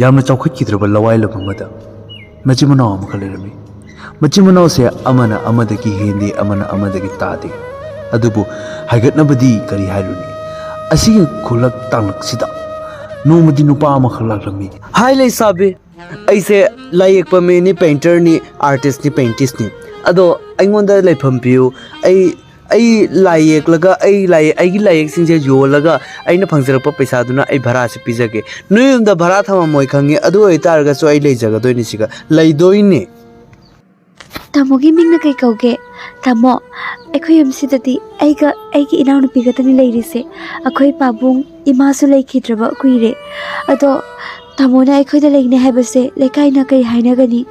ꯌꯥꯝꯅ ꯆꯥꯎꯈꯠꯈꯤꯗ꯭ꯔꯕ ꯂꯋꯥꯏ ꯂꯝ ꯑꯃꯗ ꯃꯆꯤꯟ ꯃꯅꯥꯎ ꯑꯃꯈꯛ ꯂꯩꯔꯝꯃꯤ ꯃꯆꯤꯟ ꯃꯅꯥꯎꯁꯦ ꯑꯃꯅ ꯑꯃꯗꯒꯤ ꯍꯦꯟꯗꯦ ꯑꯃꯅ ꯑꯃꯗꯒꯤ ꯇꯥꯗꯦ ꯑꯗꯨꯕꯨ ꯍꯥꯏꯒꯠꯅꯕꯗꯤ ꯀꯔꯤ ꯍꯥꯏꯔꯨꯅꯤ ꯑꯁꯤꯒꯤ ꯈꯨꯜꯂꯛ ꯇꯥꯡꯂꯛꯁꯤꯗ ꯅꯣꯡꯃꯗꯤ ꯅꯨꯄꯥ ꯑꯃꯈꯛ ꯂꯥꯛꯂꯝꯃꯤ हाय लेसाबी ऐसे लाइक पमेनी पेंटर नी आर्टिस्ट नी पेंटिस्ट नी अदो अइंगोंदा लेफम पियु आई लाइक लगा आई लाइक सिंजे योलगा अइना फंगजरप पैसादुना आई भरा से पिजगे नुयुमदा भरा थमा मोय खंगे अदु ओइतारगा सो आई लेजगा दोइनि सिगा लैदोइने तामोगी मिंगना कई कौगे तामो अखोय यमसिदती आइगी इनाउनुपी गतनी लेरिसे अखोय पाबुंग इमासु लेखिद्रबा कुइरे अदो तामोना अखोयदा लेगने हाइबसे लेकाइना कई हाइनागनी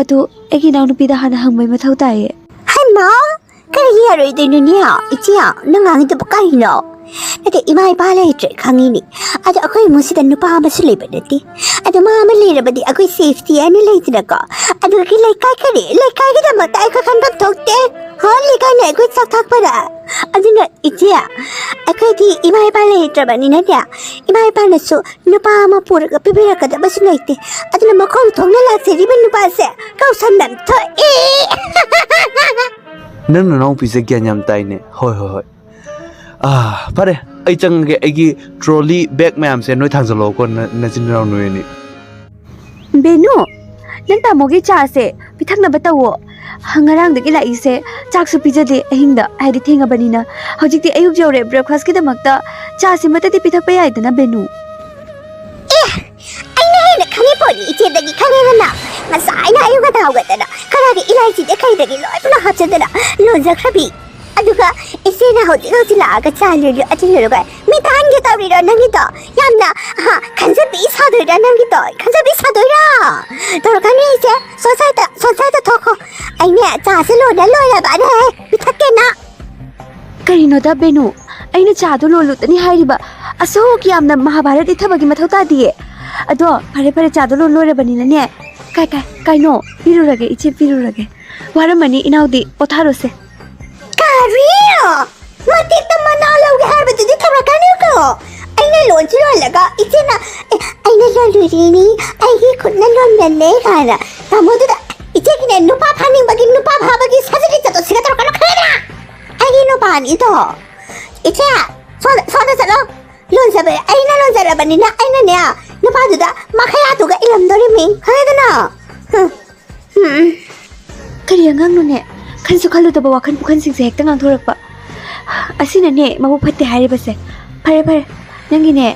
अदो आइगी इनाउनुपीदा हाना हंगमै मथौ ताये हाइमा करी यारोइदैनुनिया इचिया नंगांगिदब काइनो नते इमा इपा लेट्रे खंगिनी अदो अखोय मुसिदा नुपा अमसु लेबनति अदो मा अमा लेरबदि अखोय सेफ्टी अनि लेइतनका अदो कि लेकाइ करी लेकाइगी दमता अखोय खनबम थोकते हा लेकाइना अखोय साथाकपरा अदुना इचिया अखोयदि इमा इपा लेट्रबनि नत्या इमा इपानसु नुपा अमा पुरगा पिबिरकदबसु लेइते अदुना मखों थोंना लाक्सेरिबा नुपासे कौसनदम थोए नन ननाउ पिसे ग्यान याम ताइने होय फरे आई चंगे आइगी ट्रॉली बैग मैम से नोय थांजलो को नचिनराव नोयनी बेनु नन तामोगी चासे पिथकना बतावो हंगरांगदगी लाइसे चाकसु पिजदे अहिंगदा हाइदि थेंगबनिना हजिकति अयुक जौरे ब्रेकफास्ट किदमक्ता चासे मतति पिथकपा याइदना बेनु खने पोरी इचेदगी खनेगना ngsaina ayuga dawgatana karagi ilaiji de kaidagi loipna hachadana lonjakhrabi aduga isena hoti hotila chalu achiruga mi tangi tawrira nangito yamna ha khanjabi sadoira nangito khanjabi sadoira torkani ise society thoko aine chase lona loya bane bithakena karino da benu aina chadu lolutani hairiba aso ki yamna mahabharati thabagi mathau ta diye ado pare chadu lon lorebani ne kai no pirurage iche pirurage waramani inaudi potharose kariyo mati tamana lawge harbadi tharakani ko aina lonchiro laga ichena aina lolurini aigi khunna lonne kana tamodu iche kine nupa phani bagi nupa bhabagi sajari chato siga tarkano khana aigi nupa ni to iche soda chalo lonjabe aina lonjarabani na aina ne nupa duda makhaya tuga ilamdori mi haidana kari angang no ne khansu khalu daba wakhan pukhan sing se hekta ngang thorakpa asina ne mabu phatte haribase pare nangi ne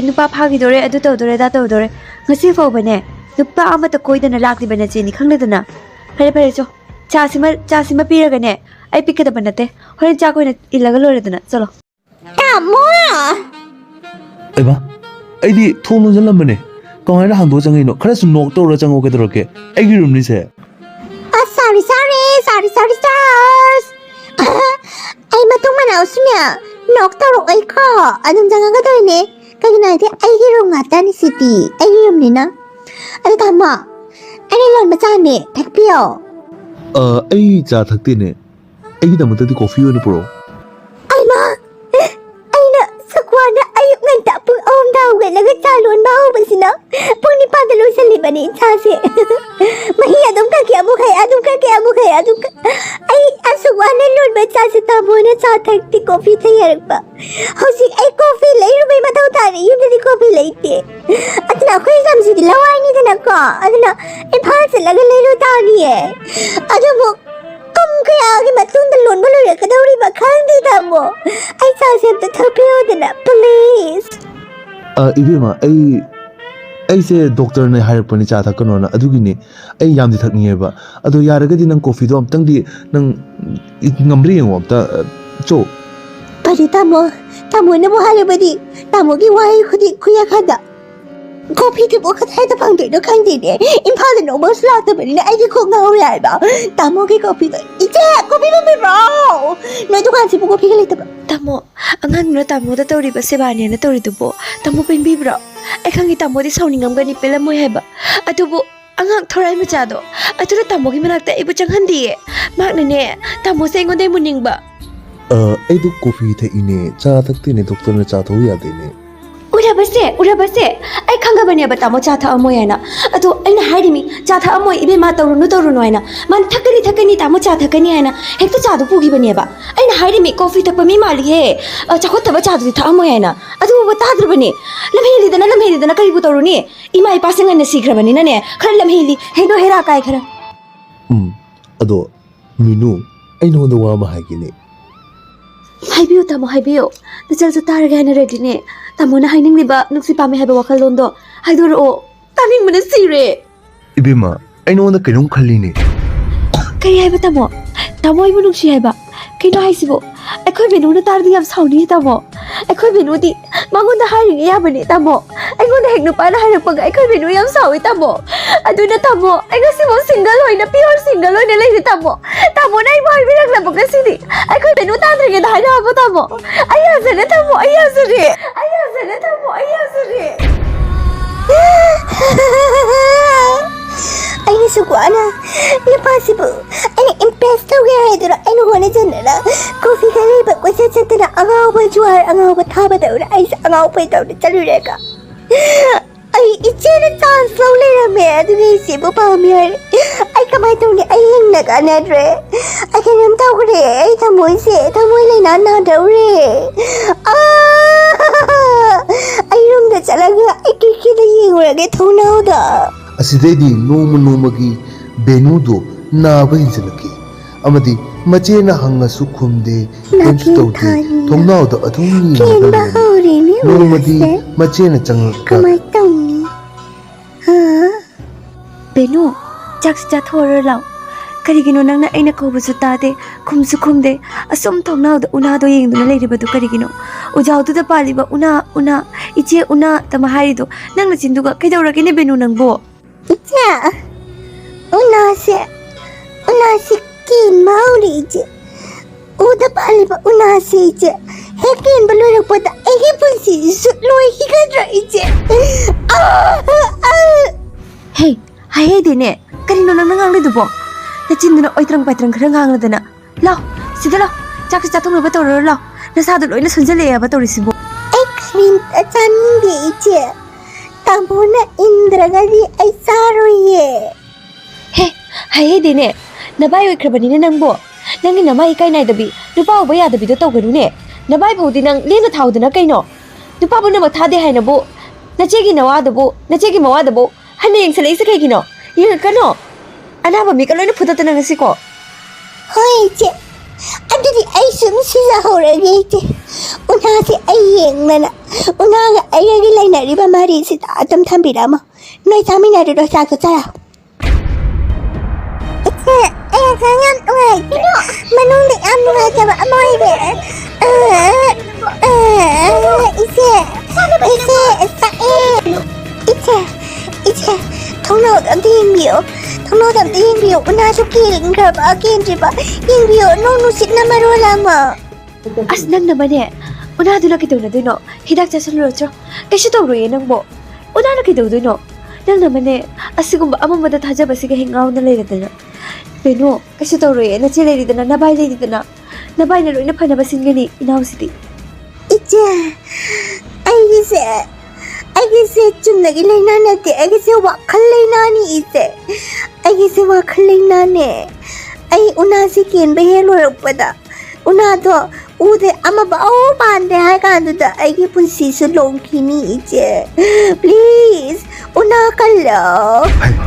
nupa phagi dore adu tawdore da tawdore ngasi fo bane nupa amata koidana lakli bane cheni khangledana pare cho chasima piraga ne ai pikada banate horen cha koina ilaga loredana chalo tamo एबा ऐदी थोनो जलमने कमाइना हांदो जंगैनो खरसु नोक तोरा जंगो केदरके ऐगी room नि से sorry stars ai matung mana usnya nok tarok ai ko adum janga ga doine kagina ide ai gi room ngata ni city ai gi room ni na ai tama ai lon ma cha ne thakpio ऐ चा थकते ने ऐगी दमतदी coffee ओने पुरो ai ma ai na sakwana ayuk nganta pung om daw ga laga chalon bawo basina pung ni pa dalo sa libani cha se mahi adum ka kya mu khai adum ai asukwana lon ba cha se ta bona cha thakti coffee thayar ba hosi ai coffee lai ru mai matau ta ni yudi coffee lai te atna khoi sam si lawai ni de na ka adna ai pha se laga lai ru ta ni e adu mo kum kaya gi matung da lon balo re ka dauri ba khang di da mo ai cha se ta thapio de na please इबेमा ऐसे doctor ने हाइरपनी चा थकनो ना अदुगिने ऐ यामदि थकनिएबा अदो यारगदि नंग coffee दो अमतंगदि नंग ngамri यंगो अमता चो pari tamo na mo halabadi tamo gi wai khudi khuya khada coffee ke bo khathai ta phang de no khang de ne imphal de no mo sla ta bani na ai gi khong ngau ya ba tamo gi coffee da ije coffee ba me ro no dukan si bu coffee ke le ta tamo angan no tamo da tori ba sebani na tori dubo tamo pen bi bro ai khangi tamo di sauningam gani pela moi heba atubo angang thorai macha do atuna tamo gi manakta ibu changhandi mak ne tamo se ngodai muning ba ऐ दु coffee थे इने चा थकते ने doctor ने चा थो या देने ura urabase ai khanga bane ba tamo cha tha amoy na ado aina hairi mi cha tha amoy ibe ma torunu aina man thakani tamo cha thakani aina hekta cha du pugi bane ba aina hairi mi coffee thakpa mi mali he cha khot ba cha du tha amoy aina ado ba ta dr bane lamheli dana kari bu toruni ima I passing na sigra bane na ne khar lamheli heno hera kai khara ꯑꯗꯣ ꯃꯤꯅꯨ ꯑꯩ ꯅꯉꯣꯟꯗ ꯋꯥ ꯑꯃ ꯍꯥꯏꯒꯦꯅꯦ ꯍꯥꯏꯕꯤꯌꯨ ꯇꯥꯃꯣ ꯍꯥꯏꯕꯤꯌꯨ ꯅꯆꯜꯁꯨ ꯇꯥꯔꯒ ꯍꯥꯏꯅ ꯔꯦꯗꯤꯅꯦ ꯇꯥꯃꯣꯅ ꯍꯥꯏꯅꯤꯡꯂꯤꯕ ꯅꯨꯡꯁꯤ ꯄꯥꯝꯃꯤ ꯍꯥꯏꯕ ꯋꯥꯈꯜꯂꯣꯟꯗꯣ ꯍꯥꯏꯗꯣꯔꯛꯑꯣ ꯇꯥꯅꯤꯡꯕꯅ ꯁꯤꯔꯦ ꯏꯕꯦꯝꯃ ꯑꯩ ꯅꯉꯣꯟꯗ ꯀꯩꯅꯣꯝ ꯈꯜꯂꯤꯅꯦ ꯀꯔꯤ ꯍꯥꯏꯕ ꯇꯥꯃꯣ ꯇꯥꯃꯣ ꯑꯩꯕꯨ ꯅꯨꯡꯁꯤ ꯍꯥꯏꯕ ꯀꯩꯅꯣ ꯍꯥꯏꯁꯤꯕꯣ ꯑꯩꯈꯣꯏ ꯕꯦꯅꯨꯅ ꯇꯥꯔꯗꯤ ꯌꯥꯝ ꯁꯥꯎꯅꯤꯌꯦ ꯇꯥꯃꯣ ꯑꯩꯈꯣꯏ ꯕꯦꯅꯨꯗꯤ ꯃꯉꯣꯟꯗ ꯍꯥꯏꯔꯤꯉꯩ ꯌꯥꯕꯅꯦ ꯇꯥꯃꯣ ꯑꯩꯉꯣꯟꯗ ꯍꯦꯛ ꯅꯨꯄꯥꯅ ꯍꯥꯏꯔꯛꯄꯒ ꯑꯩꯈꯣꯏ ꯕꯦꯅꯨ ꯌꯥꯝ ꯁꯥꯎꯋꯤ ꯇꯥꯃꯣ ꯑꯗꯨꯅ ꯇꯥꯃꯣ ꯑꯩ ꯉꯁꯤꯐꯥꯎ ꯁꯤꯡꯒꯜ ꯑꯣꯏꯅ ꯄꯤꯌꯣꯔ ꯁꯤꯡꯒꯜ ꯑꯣꯏꯅ ꯂꯩꯔꯤ ꯇꯥꯃꯣ ꯇꯥꯃꯣꯅ ꯑꯩꯕꯨ ꯍꯥꯏꯕꯤꯔꯛꯂꯕ ꯉꯁꯤꯗꯤ ꯑꯩꯈꯣꯏ ꯕꯦꯅꯨ ꯇꯥꯗ꯭ꯔꯤꯉꯩꯗ ꯍꯥꯏꯔꯛꯑꯕ ꯇꯥꯃꯣ ꯑꯩ ꯌꯥꯖꯔꯦ ꯇꯥꯃꯣ ꯑꯩ ꯌꯥꯖꯔꯦ ꯇꯥꯃꯣ ꯑꯩ ꯌꯥꯖꯔꯦ Aina sukwana Napasibu Aina impress tawge haidura Aina wana janara Coffee kariba Kwasa satana Angao ba juhar Angao ba thaba daura Aisa angao pa daura Chalu reka Ay ichena chance lau le rame Aduna isibu pahamiyar Ay kamay tawni Ay hingna ka nadre Ay kanam tawre Ay tamoy se Tamoy le nana daure Ay rumda chalaga Ay kikita yingurage Thunao da ꯑꯁꯤꯗꯩꯗꯤ ꯅꯣꯡꯃꯒꯤ ꯕꯦꯅꯨꯗꯣ ꯅꯥꯕ ꯍꯦꯟꯖꯜꯂꯛꯈꯤ ꯑꯃꯗꯤ ꯃꯆꯦꯅ ꯍꯪꯉꯁꯨ ꯈꯨꯝꯗꯦ ꯀꯩꯝꯁꯨ ꯇꯧꯗꯦ ꯊꯣꯡꯅꯥꯎꯗ ꯑꯗꯨꯝ ꯌꯦꯡꯉꯒ ꯂꯩꯔꯝꯃꯤ ꯅꯣꯡꯃꯗꯤ ꯃꯆꯦꯅ ꯆꯪꯂꯛꯄ ꯕꯦꯅꯨ ꯆꯥꯛꯁꯨ ꯆꯥꯊꯣꯛꯑꯔ ꯂꯥꯎ ꯀꯔꯤꯒꯤꯅꯣ ꯅꯪꯅ ꯑꯩꯅ ꯀꯧꯕꯁꯨ ꯇꯥꯗꯦ ꯈꯨꯝꯁꯨ ꯈꯨꯝꯗꯦ ꯑꯁꯨꯝ ꯊꯣꯡꯅꯥꯎꯗ ꯎꯅꯥꯗꯣ ꯌꯦꯡꯗꯨꯅ ꯂꯩꯔꯤꯕꯗꯨ ꯀꯔꯤꯒꯤꯅꯣ ꯎꯖꯥꯎꯗꯨꯗ ꯄꯥꯜꯂꯤꯕ ꯎꯅꯥ ꯏꯆꯦ ꯎꯅꯥ ꯇꯃ ꯍꯥꯏꯔꯤꯗꯣ ꯅꯪꯅ ꯆꯤꯟꯗꯨꯒ ꯀꯩꯗꯧꯔꯒꯦꯅꯦ ꯕꯦꯅꯨ ꯅꯪꯕꯣ Icha, unasi kin mauri ije. Uda paliba unasi ije. Hekin balurag pada egi punsi sutloi higadra ije. Hey, haye dine, karino nang nanganglidubo. Nachinduna oitrang paitrang khara ngangladana. Law, sida law, chak chathong ba tawra law. Nasadu loina sunjale ba tawrisibo. Ay karin achangi ije. Tamona indragadi ay saroye. Hey, haye dine, nabai oikrabani nangbo. Nangi namai kai nai dabi, nupa oba ya dabi do tawgarune. Nabai phodi nang lena thawdana kaino. Nupa bana mathade haina bo. Nachegi nawadabo, nachegi mawadabo. Hanna yengsalai sa kaigino. Yengkano. Anaba mi kaloina phutatana ngasiko. Hoy ije. Adudi ay sumsila horage ije. Unasi ay yengnana. Unaga ay agilay na riba mari sita atam thambirama. Noi sami na ro sa ko sara. Ay kanyam uy. Manung di am nuha jaba amoy be. Ije. Thongno dam ting bio. Unasu king graba king jiba. King bio no sit na marolama. As nang namane. Una dula kidawna duno. Hidak chasaluro cho. Kaisi tawroye nangbo. Una na kidawduno. Nang namane asigumba amamada thajaba siga hingaw na leiradana. Beno kaisi tawroye na che leiridana nabai leiridana. Nabai na loina phanaba singani inaw sidi. Ije. Aigise chumnagi leina nate. Aigise wakhal leina ni ije. Aigise wakhal leina ne. Ai unasi ken behelo rupada. Unado ude ama bao bande hai kanduda aigi punsi su longkini ije. Please una kallo. ꯍꯥꯏꯕ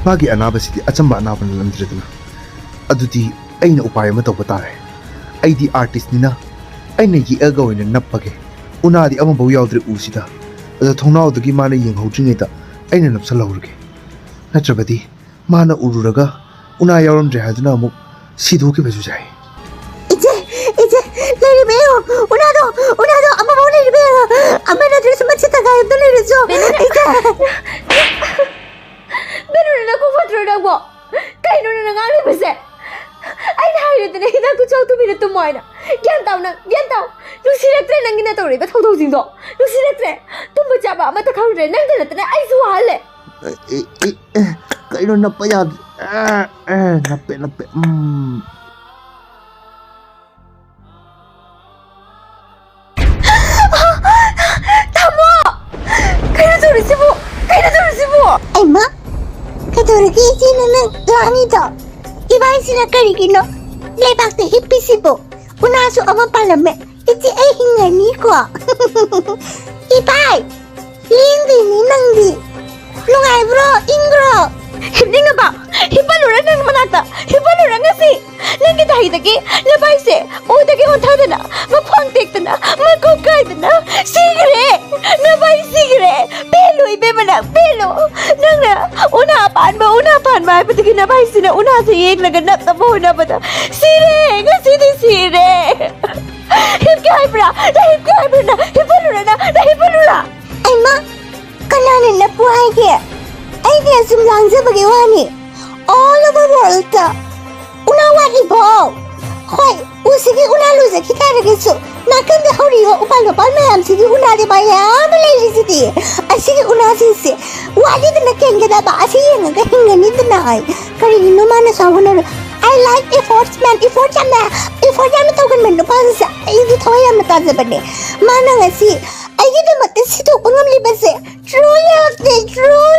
ꯃꯥꯒꯤ ꯑꯅꯥꯕꯁꯤꯗꯤ ꯑꯆꯝꯕ ꯑꯅꯥꯕꯅ ꯅꯝꯗ꯭ꯔꯦꯗꯅ ꯑꯗꯨꯗꯤ ꯑꯩꯅ ꯎꯄꯥꯏ ꯑꯃ ꯇꯧꯕ ꯇꯥꯔꯦ ꯑꯩꯗꯤ ꯑꯥꯔꯇꯤꯁꯅꯤꯅ ꯑꯩꯅ ꯌꯦꯛꯑꯒ ꯑꯣꯏꯅ ꯅꯞꯄꯒꯦ ꯎꯅꯥꯗꯤ ꯑꯃꯐꯥꯎ ꯌꯥꯎꯗ꯭ꯔꯦ ꯎꯁꯤꯗ ꯑꯗ ꯊꯣꯡꯅꯥꯎꯗꯒꯤ ꯃꯥꯅ ꯌꯦꯡꯍꯧꯗ꯭ꯔꯤꯉꯩꯗ ꯑꯩꯅ ꯅꯞꯁꯜꯍꯧꯔꯒꯦ ꯅꯠꯇ꯭ꯔꯕꯗꯤ ꯃꯥꯅ ꯎꯔꯨꯔꯒ ꯎꯅꯥ ꯌꯥꯎꯔꯝꯗ꯭ꯔꯦ ꯍꯥꯏꯗꯨꯅ ꯑꯃꯨꯛ ꯁꯤꯗꯣꯛꯈꯤꯕꯁꯨ ꯌꯥꯏ Ije leribeyo unado ama mau leribeyo ama na dress machita ga yendo lerizo ije Beno na ko fatro na bo. Kaino na ngali base. Ai na hayo tene hida ku chau tu mi tu moina. Gyan taw. Lusi raktre nangina tawre ba thau jing do. Lusi raktre. Tum bacha ba ama ta khang re nang de tene ai su hale. Kaino nappa ya nappe Tamo. Emma, kaduragi sino nang langi to? Iba sila karigino. Lebak te hipisipo. Unaso ama palame. Iti ay hingani ko. Ibay! Lindi ni nangdi. Lungay bro, ingro. Hindi nga ba? Hipaluran na naman ata. Hipaluran nga si. Nang kitahitagi, labay si. Udagi untada na. Mapangtik na. Magkukay na. Sigre! Nabay sigre! Pelo, ibe man ang pelo. Nang na, unapan ba? Patagi nabay si na una sa iyeng naganap na po na ba ta? Sire! Nga sini sire! Hipkay bra! Nahipkay bra na! Hipaluran na! Nahipalura! Emma, kananan na po ay kaya. Ay kaya sumlang sa bagiwani. All over world ta. Unawani po. Hoy, usigi unalu sa kitaragiso. Nakanda horiwa upal-upal mayam sige unali bayam electricity. Asige unasisi. Wadi na kenga ba asige nga kahingani tanay. Karino man sa hunaro. I like efforts man. Effort jam tawgan man no pansa. Hindi toya mataza bane. Mana nga si ay gina matisido pangam libase. True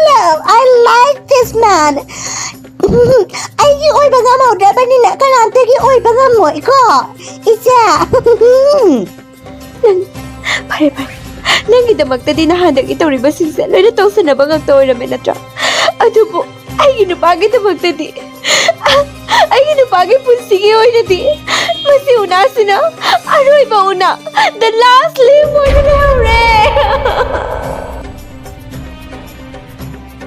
love. I like this man. Ay gi oy baga mo da banina kalante gi oy baga mo iko. Isa. Pare. Nang idamagta din na handang itawriba sinsa. Loy na tong sa nabang tournament na tra. Ato po, ay ginupagay tamagta di. Ay ginupagay po sige oy na di. Masiuna sina. Aroiba una. The last lemon na hooray!